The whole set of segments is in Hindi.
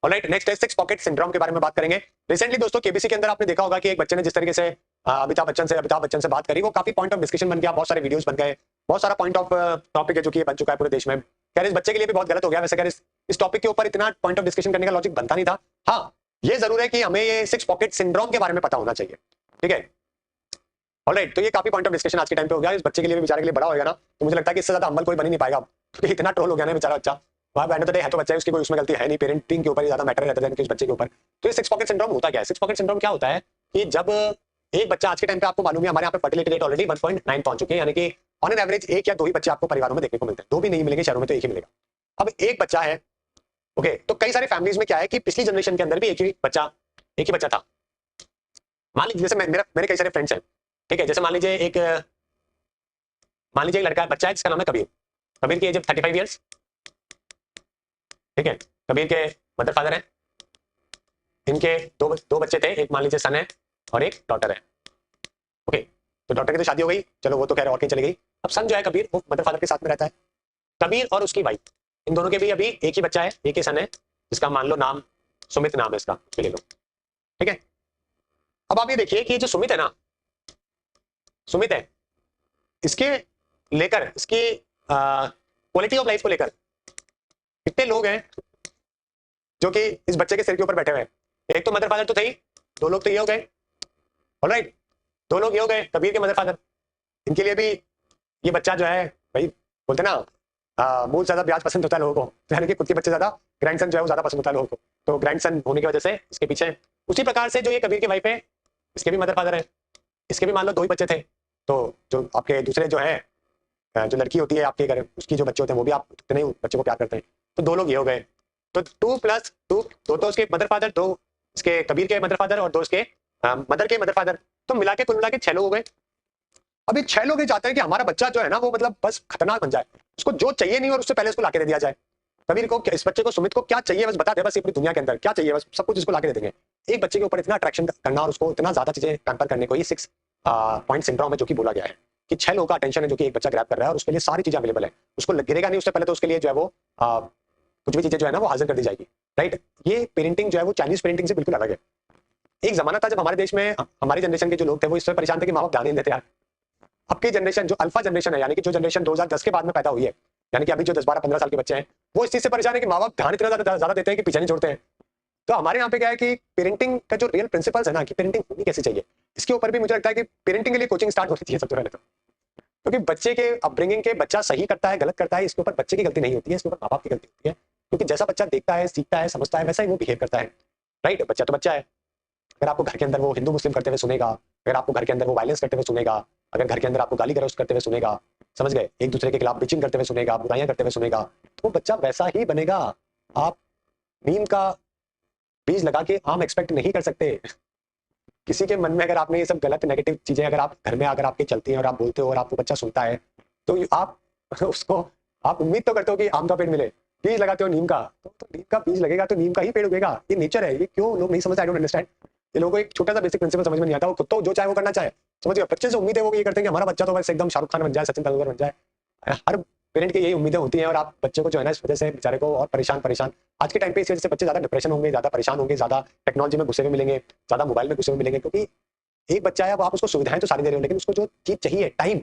ऑलराइट, नेक्स्ट है सिक्स पॉकेट सिंड्रोम के बारे में बात करेंगे। रिसेंटली दोस्तों केबीसी के अंदर आपने देखा होगा कि एक बच्चे ने जिस तरीके से अमिताभ बच्चन से बात करी, वो काफी पॉइंट ऑफ डिस्कशन बन गया, बहुत सारे वीडियोस बन गए, बहुत सारा पॉइंट ऑफ टॉपिक है जो कि बन चुका है पूरे देश में। खैर इस बच्चे के लिए भी बहुत गलत हो गया, वैसे खैर इस टॉपिक के ऊपर इतना पॉइंट ऑफ डिस्कशन करने का लॉजिक बनता नहीं था। हाँ, ये जरूर है कि हमें ये सिक्स पॉकेट सिंड्रोम के बारे में पता होना चाहिए, ठीक है। ऑलराइट, तो ये काफी पॉइंट ऑफ डिस्कशन आज के टाइम पे हो गया। इस बच्चे के लिए भी, बेचारे के लिए बड़ा होगा ना, तो मुझे लगता है कि इससे ज्यादा अमल कोई बन ही नहीं पाएगा, क्योंकि इतना ट्रोल हो गया ना बेचारा बच्चा। वहाँ एंड ऑफ द डे है तो बच्चा है, उसकी कोई उसमें गलती है नहीं, पेरेंटिंग के ऊपर ही ज्यादा मैटर रहता है कि उस बच्चे के ऊपर। तो ये सिक्स पॉकेट सिंड्रोम होता क्या है? सिक्स पॉकेट सिंड्रोम क्या होता है कि जब एक बच्चा, आज के टाइम पे आपको मालूम है हमारे यहाँ पे फर्टिलिटी रेट ऑलरेडी 1.9 पहुंच चुके हैं, यानी कि ऑन एन एवरेज एक या दो ही बच्चे आपको परिवारों में देखने को मिलते हैं, दो भी नहीं मिलेंगे शहरों में, तो एक ही मिलेगा। अब एक बच्चा है, ओके, तो कई सारे फैमिलीज में क्या है कि पिछली जनरेशन के अंदर भी एक ही बच्चा था। मान लीजिए जैसे मेरे कई सारे फ्रेंड्स हैं, ठीक है, जैसे मान लीजिए एक लड़का बच्चा है जिसका नाम है कबीर। कबीर की एज 35 ईयर्स, ठीक है। कबीर के मदर फादर हैं, इनके दो बच्चे थे, एक मान लीजिए सन है और एक डॉटर है, ओके। तो डॉटर की तो शादी हो गई, चलो वो तो खैर और कहीं चली गई। अब सन जो है कबीर, वो मदर फादर के साथ में रहता है। कबीर और उसकी वाइफ, इन दोनों के भी अभी एक ही बच्चा है, एक ही सन है, जिसका मान लो नाम सुमित नाम है, इसका ले लो, ठीक है। अब आप ये देखिए कि जो सुमित है ना, सुमित है, इसके लेकर, इसकी क्वालिटी ऑफ लाइफ को लेकर कितने लोग हैं जो कि इस बच्चे के सिर के ऊपर बैठे हुए हैं? एक तो मदर फादर तो थे ही, दो लोग तो ये हो गए, ऑलराइट, दो लोग ये हो गए कबीर के मदर फादर। इनके लिए भी ये बच्चा जो है, भाई बोलते ना, मूल ज्यादा ब्याज पसंद होता है लोगों को, यानी कि खुद के बच्चे ज्यादा, ग्रैंडसन जो है वो ज्यादा पसंद होता है लोगों को, तो ग्रैंडसन होने की वजह से इसके पीछे। उसी प्रकार से जो ये कबीर की वाइफ है, इसके भी मदर फादर है, इसके भी मान लो दो ही बच्चे थे, तो जो आपके दूसरे जो है, जो लड़की होती है आपके घर, उसकी जो बच्चे होते हैं वो भी आप कितने ही बच्चे को प्यार करते हैं, तो दो लोग ये हो गए। तो 2+2, दो तो उसके मदर फादर, दो इसके कबीर के मदर फादर और दो इसके मदर के मदर फादर, तो मिला के कुल मिला के 6 लोग हो गए। अभी 6 लोग ये चाहते हैं कि हमारा बच्चा जो है ना वो मतलब बस खतरनाक बन जाए, उसको जो चाहिए नहीं और उससे पहले उसको लाके दे दिया जाए। कबीर को, इस बच्चे को, सुमित को क्या चाहिए बस बता दे, बस अपनी दुनिया के अंदर क्या चाहिए बस सब कुछ इसको लाके दे देंगे। एक बच्चे के ऊपर इतना अट्रैक्शन करना और उसको इतना ज्यादा चीजें पैम्पर करने को, ये 6 पॉइंट सिंड्रोम है जो कि बोला गया है कि 6 लोगों का अटेंशन है जो कि एक बच्चा ग्रैब कर रहा है और उसके लिए सारी चीजें अवेलेबल है, उसको गिरेगा नहीं उससे पहले, तो उसके लिए जो है वो कुछ भी चीजें जो है ना वो हाजिर कर दी जाएगी, राइट। ये पेरेंटिंग जो है वो चाइनीज पेरेंटिंग से बिल्कुल अलग है। एक जमाना था जब हमारे देश में हमारी जनरेशन के जो लोग थे वो इससे परेशान थे कि माँ बाप ध्यान नहीं देते यार। अब की जनरेशन जो अल्फा जनरेशन है, यानी कि जो जनरेशन 2010 के बाद में पैदा हुई है, यानी कि अभी जो 10-12-15 साल के बच्चे हैं, वो इस चीज से परेशान है कि माँ बाप ध्यान इतना ज्यादा देते हैं कि पीछे नहीं छोड़ते हैं। तो हमारे यहाँ पे क्या है कि पेरेंटिंग का जो रियल प्रिंसिपल्स है ना, कि पेरेंटिंग होनी कैसे चाहिए, इसके ऊपर भी मुझे लगता है कि पेरेंटिंग के लिए कोचिंग स्टार्ट होनी चाहिए सबसे पहले तो, क्योंकि बच्चे के अपब्रिंगिंग के, बच्चा सही करता है गलत करता है, इसके ऊपर बच्चे की गलती नहीं होती है, इसके ऊपर माँ बाप की गलती होती है, क्योंकि जैसा बच्चा देखता है, सीखता है, समझता है, वैसा ही वो बिहेव करता है, राइट। बच्चा तो बच्चा है, अगर आपको घर के अंदर वो हिंदू मुस्लिम करते हुए सुनेगा, अगर आपको घर के अंदर वो वायलेंस करते हुए सुनेगा, अगर घर के अंदर आपको गाली गलौज करते हुए सुनेगा, समझ गए, एक दूसरे के खिलाफ बिचिंग करते हुए सुनेगा, बुराइयां करते हुए सुनेगा, तो वो बच्चा वैसा ही बनेगा। आप नीम का बीज लगा के आम एक्सपेक्ट नहीं कर सकते। किसी के मन में अगर आपने ये सब गलत नेगेटिव चीजें अगर आप घर में अगर आपके चलती हैं और आप बोलते हो और आपको बच्चा सुनता है, तो आप उसको, आप उम्मीद तो करते हो कि आम का पेड़ मिले, बीज लगाते हो नीम का, तो नीम का बीज लगेगा तो नीम का ही पेड़ उगेगा, ये नेचर है। ये क्यों लोग नहीं समझते, आई डोंट अंडरस्टैंड। ये लोगों को एक छोटा सा बेसिक प्रिंसिपल समझ में नहीं आता, वो खुद तो जो चाहे वो करना चाहे, समझ गए। बच्चे से उम्मीद है वो ये करते हैं कि हमारा बच्चा तो बस एकदम शाहरुख खान बन जाए, सचिन तेंदुलकर बन जाए, हर पेरेंट की यही उम्मीदें होती हैं, और आप बच्चे को जो है ना इस वजह से बेचारे को और परेशान आज के टाइम पे इस वजह से बच्चे ज्यादा डिप्रेशन होंगे, ज्यादा परेशान होंगे, ज्यादा टेक्नोलॉजी में घुसे हुए मिलेंगे, ज्यादा मोबाइल में घुसे हुए मिलेंगे, क्योंकि एक बच्चा है, अब आप उसको सुविधाएं तो सारी दे रहे हो, लेकिन उसको जो चीज चाहिए, टाइम,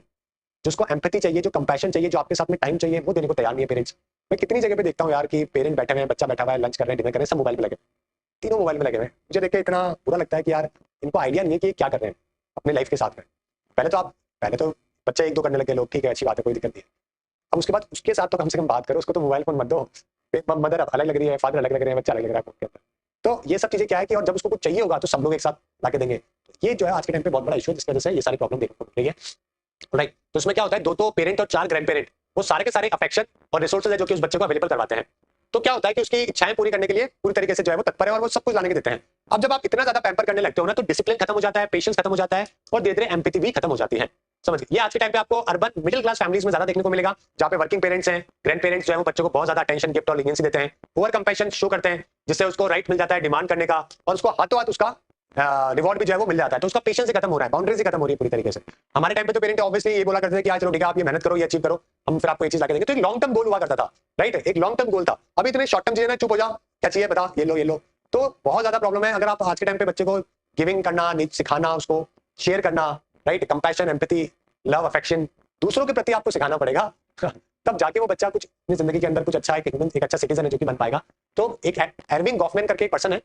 जिसको एम्पैथी चाहिए, जो कंपैशन चाहिए, जो आपके साथ में टाइम चाहिए, वो देने को तैयार नहीं है पेरेंट्स। मैं कितनी जगह पे देखता हूँ यार कि पेरेंट बैठे हुए हैं, बच्चा बैठा हुआ है, लंच कर रहे हैं, डिनर कर रहे हैं, सब मोबाइल में लगे, तीनों मोबाइल में लगे हुए हैं। मुझे देख के इतना बुरा लगता है कि यार इनको आइडिया नहीं है कि क्या कर रहे हैं अपने लाइफ के साथ में। पहले तो बच्चे 1-2 करने लगे लोग, ठीक है, अच्छी बात है, कोई दिक्कत नहीं है। अब उसके बाद उसके साथ तो कम से कम बात करो, उसको तो मोबाइल फोन मत दो। मदर अलग लग रही है, फादर अलग लग रहे हैं, बच्चा अलग लग रहा है फोन के अंदर। तो ये सब चीजें क्या है कि और जब उसको कुछ चाहिए होगा तो सब लोग एक साथ लाके देंगे। तो ये जो है आज के टाइम पे बहुत बड़ा इशू है, जिसकी वजह से ये सारी प्रॉब्लम देखने को मिल रही है, राइट। तो इसमें क्या होता है, 2 तो पेरेंट और 4 ग्रैंड पेरेंट, वो सारे के सारे अफेक्शन और रिसोर्सेज है जो कि उस बच्चे को अवेलेबल करवाते हैं। तो क्या होता है कि उसकी इच्छाएं पूरी करने के लिए पूरी तरीके से जो है वो तत्पर है और वो सब कुछ लाने के देते हैं। अब जब आप इतना ज्यादा पैम्पर करने लगते हो ना, तो डिसिप्लिन खत्म हो जाता है, पेशेंस खत्म हो जाता है, और धीरे धीरे एम्पैथी भी खत्म हो जाती है। समझिए, ये आज के टाइम पे आपको अर्बन मिडिल क्लास फैमिलीज में ज्यादा देखने को मिलेगा, जहाँ पे वर्किंग पेरेंट्स हैं, ग्रैंड पेरेंट्स जो है वो बच्चों को बहुत ज्यादा अटेंशन, गिफ्ट और लीनियंसी देते हैं, ओवर कंपैशन शो करते हैं, जिससे उसको राइट मिल जाता है डिमांड करने का, और उसको हाथों हाथ उसका रिवॉर्ड भी जो है वो मिल जाता है। तो उसका पेशेंस ही खत्म हो रहा है, बाउंड्रीज ही खत्म हो रही है पूरी तरीके से। हमारे टाइम पे तो पेरेंट ऑब्वियसली ये बोला करते थे कि चलो ठीक है, आप ये मेहनत करो, ये अचीव करो, हम फिर आपको ये चीज लाके देंगे। तो एक लॉन्ग टर्म गोल हुआ करता था, राइट, एक लॉन्ग टर्म गोल था। अभी इतने शॉर्ट टर्म चीजें ना, चुप हो जाओ, क्या चाहिए बता, ये लो ये लो। तो बहुत ज्यादा प्रॉब्लम है अगर आप आज के टाइम पे बच्चे को गिविंग करना, सिखाना, उसको शेयर करना, right, compassion, empathy, love, affection, दूसरों के प्रति आपको सिखाना पड़ेगा तब जाके वो बच्चा कुछ अपनी जिंदगी के अंदर कुछ अच्छा एक अच्छा सिटीजन है जो कि बन पाएगा। तो एक एरविंग गॉफमैन करके एक पर्सन है,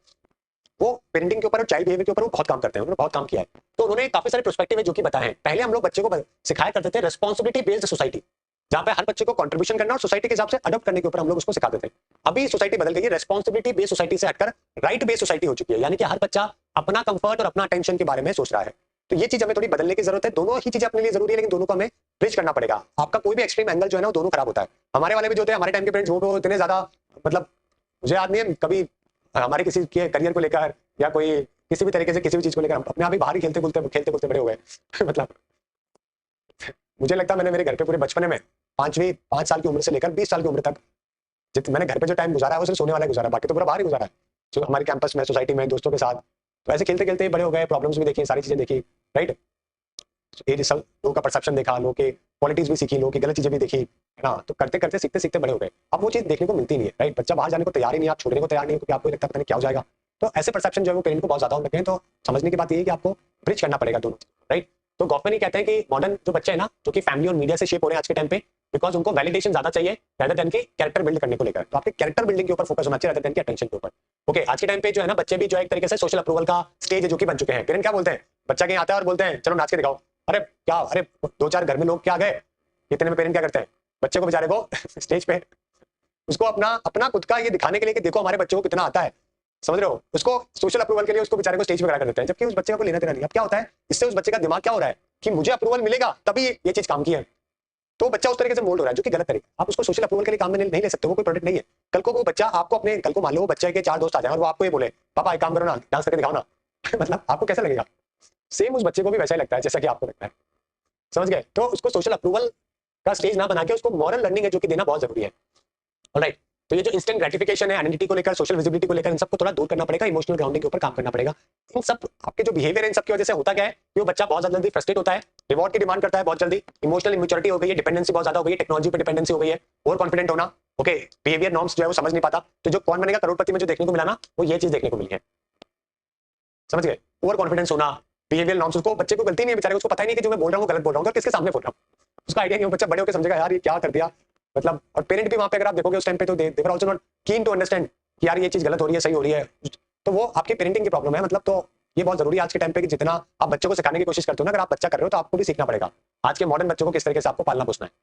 वो पेरेंटिंग के ऊपर और चाइल्ड बिहेवियर के ऊपर वो बहुत काम करते हैं, उन्होंने बहुत काम किया है। तो उन्होंने काफी सारे पर्सपेक्टिव है जो कि बताए हैं। पहले हम लोग बच्चे को सिखाया करते थे रिस्पॉन्सिबिलिटी बेस्ड सोसाइटी, जहां पे हर बच्चे को कंट्रीब्यूशन करना और सोसाइटी के हिसाब से अडॉप्ट करने के ऊपर हम लोग उसको सिखाते थे। अभी सोसाइटी बदल गई है, रेस्पॉन्सिबिलिटी बेस्ड सोसाइटी से हटकर राइट बेस्ड सोसाइटी हो चुकी है, यानी कि हर बच्चा अपना कंफर्ट और अपना अटेंशन के बारे में सोच रहा है। तो ये चीज हमें थोड़ी बदलने की जरूरत है। दोनों ही चीजें अपने लिए जरूरी है, लेकिन दोनों को हमें ब्रिज करना पड़ेगा। आपका कोई भी एक्सट्रीम एंगल जो है ना, वो दोनों खराब होता है। हमारे वाले भी जो थे, हमारे टाइम के पेरेंट्स, वो इतने ज्यादा, मतलब मुझे याद नहीं है कभी हमारे किसी के करियर को लेकर या कोई किसी भी तरीके से किसी भी चीज को लेकर अपने आप ही बाहर ही खेलते खेलते बड़े हो गए मतलब मुझे लगता है मैंने मेरे घर पे पूरे बचपने में 5 साल की उम्र से लेकर 20 साल की उम्र तक मैंने घर पे जो टाइम गुजारा है वो सिर्फ सोने वाला गुजारा, बाकी तो पूरा बाहर ही गुजारा है। जो हमारे कैंपस में, सोसाइटी में, दोस्तों के साथ, तो ऐसे खेलते खेलते बड़े हो गए, प्रॉब्लम्स भी देखी, सारी चीजें देखी, राइट। ये सब लोगों का परसेप्शन देखा, लोगों के क्वालिटीज भी सीखी, लोगों की गलत चीजें भी देखी, है ना। तो करते करते सीखते सीखते बड़े हो गए। अब वो चीज देखने को मिलती नहीं है, राइट। बच्चा बाहर जाने को तैयार ही नहीं है, आप छोड़ने को तैयार नहीं है, क्योंकि आपको लगता है पता नहीं क्या हो जाएगा। तो ऐसे परसेप्शन जो है वो पेरेंट को बहुत ज्यादा होने लगे हैं। तो समझने की बात ये है कि आपको ब्रिज करना पड़ेगा दोनों, राइट। तो गॉफमैन ही कहते हैं कि मॉडर्न जो बच्चे हैं ना, जो कि फैमिली और मीडिया से शेप हो रहे हैं आज के टाइम पे, बिकॉज उनको वैलिडेशन ज्यादा चाहिए rather than कि कैरेक्टर बिल्ड करने को लेकर। तो आपके कैरेक्टर बिल्डिंग के ऊपर फोकस होना चाहिए rather than कि अटेंशन के ऊपर। ओके, आज के टाइम पे जो है ना, बच्चे भी जो है एक तरीके से सोशल अप्रूवल का स्टेज है जो कि बन चुके हैं। पेरेंट क्या बोलते हैं, बच्चा कहीं आता है और बोलते हैं चलो नाच के दिखाओ, अरे क्या, अरे 2-4 घर में लोग क्या गए, इतने में पेरेंट क्या करते हैं, बच्चे को बेचारे को स्टेज पे उसको अपना अपना खुद का ये दिखाने के लिए कि देखो हमारे बच्चों को कितना आता है, समझ रहे हो, उसको सोशल अप्रूवल के लिए उसको बेचारे को स्टेज पे खड़ा कर देते हैं, जबकि उस बच्चे का कोई लेना देना नहीं। अब क्या होता है, इससे उस बच्चे का दिमाग क्या हो रहा है कि मुझे अप्रूवल मिलेगा तभी ये चीज काम की है। तो बच्चा उस तरीके से मोल्ड हो रहा है, जो कि गलत तरीका। आप उसको सोशल अप्रूवल के लिए काम में नहीं ले सकते, वो कोई प्रोडक्ट नहीं है। कल को वो बच्चा आपको अपने, कल को मान लो वो बच्चे के 4 दोस्त आ जाए और वो आपको ये बोले पापा एक काम करो ना, डांस करके दिखाओ ना मतलब आपको कैसा लगेगा। सेम उस बच्चे को भी वैसा ही लगता है जैसा कि आपको लगता है, समझ गए। तो उसको सोशल अप्रूवल का स्टेज ना बना के उसको मॉरल लर्निंग है जो कि देना बहुत जरूरी है, ऑलराइट। तो ये जो इंस्टेंट ग्रेटिफिकेशन है, आइडेंटिटी को लेकर, सोशल विजिबिलिटी को लेकर, इन सबको थोड़ा दूर करना पड़ेगा, इमोशनल ग्राउंडिंग के ऊपर काम करना पड़ेगा। इन सब आपके जो बिहेवियर है, इन सब की वजह से होता क्या है कि वो बच्चा बहुत जल्दी फ्रस्ट्रेट होता है, रिवॉर्ड की डिमांड करता है बहुत जल्दी, इमोशनल इमेच्योरिटी हो गई है, डिपेंडेंसी बहुत ज्यादा हो गई है, टेक्नोलॉजी पर डिपेंडेंसी हो गई है, ओवर कॉन्फिडेंट होना, ओके, बिहेवियर नॉर्म्स जो है वो समझ नहीं पाता। तो जो कौन बनेगा करोड़पति में जो देखने को मिला ना, वो ये चीज देखने को मिली है, समझ गए। ओवर कॉन्फिडेंस होना, बिहेवियर नॉर्म्स, उसको बच्चे को गलती नहीं है बेचारे, उसको पता ही नहीं कि जो मैं बोल रहा हूँ गलत बोल रहा हूँ, किसके सामने बोल रहा हूँ, उसका आइडिया नहीं हो। बच्चा बड़े होकर समझेगा यार ये क्या कर दिया, मतलब। और पेरेंट भी वहां पे अगर आप देखोगे उस टाइम पे, तो they were also not keen to understand कि यार ये चीज गलत हो रही है, सही हो रही है। तो वो आपकी पेरेंटिंग की प्रॉब्लम है, मतलब। तो ये बहुत जरूरी है आज के टाइम पे कि जितना आप बच्चों को सिखाने की कोशिश करते हो ना, अगर आप बच्चा कर रहे हो तो आपको भी सीखना पड़ेगा आज के मॉडर्न बच्चों को किस तरीके से आपको पालना पोसना है।